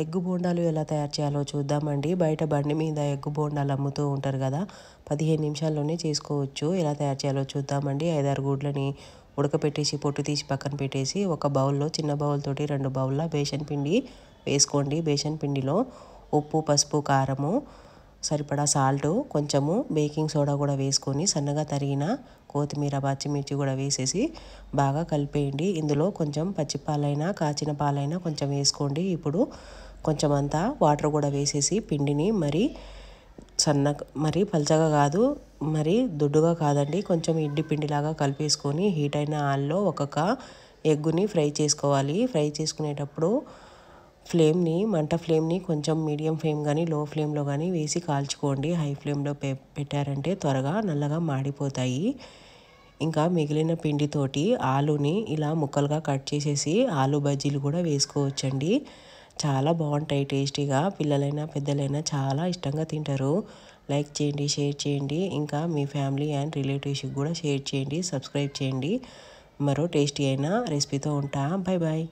Egg బోండాలు ఎలా తయారు చేయాలో చూద్దామండి. బయట బండి మీద ఎగ్ బోండాలు అమ్ముతూ ఉంటారు కదా, 15 నిమిషాల్లోనే చేసుకోవచ్చు. ఎలా తయారు చేయాలో చూద్దామండి. 5-6 గుడ్లని ఉడకపెట్టేసి పొట్టు తీసి పక్కన పెట్టేసి ఒక బౌల్లో, చిన్న బౌల్ తోటి 2 బౌల్ల బేసన్ పిండి వేసుకోండి. బేసన్ పిండిలో ఉప్పు, పసుపు, కారము, సరిపడా సాల్ట్, కొంచెము బేకింగ్ సోడా కూడా వేసుకొని సన్నగా తరిగిన కొత్తిమీర, పచ్చిమిర్చి కూడా వేసేసి బాగా కలిపేయండి. ఇందులో కొంచెం పచ్చిపాలైనా కాచిన పాలైనా కొంచెం వేసుకోండి. ఇప్పుడు కొంచెం అంతా వాటర్ కూడా వేసేసి పిండిని మరీ పల్చగా కాదు, మరి దొడ్డుగా కాదండి, కొంచెం ఇడ్లీ పిండిలాగా కలిపేసుకొని హీట్ అయిన ఆయిల్లో ఒక్కొక్క ఎగ్గుని ఫ్రై చేసుకోవాలి. ఫ్రై చేసుకునేటప్పుడు మంట ఫ్లేమ్ని కొంచెం మీడియం ఫ్లేమ్ కానీ లో ఫ్లేమ్లో కానీ వేసి కాల్చుకోండి. హై ఫ్లేమ్లో పెట్టారంటే త్వరగా నల్లగా మాడిపోతాయి. ఇంకా మిగిలిన పిండితోటి ఆలుని ఇలా ముక్కలుగా కట్ చేసేసి ఆలు బజ్జీలు కూడా వేసుకోవచ్చండి. చాలా బాగుంటాయి టేస్టీగా. పిల్లలైనా పెద్దలైనా చాలా ఇష్టంగా తింటారు. లైక్ చేయండి, షేర్ చేయండి. ఇంకా మీ ఫ్యామిలీ అండ్ రిలేటివ్స్కి కూడా షేర్ చేయండి, సబ్స్క్రైబ్ చేయండి. మరో టేస్టీ అయిన రెసిపీతో ఉంటా. Bye bye.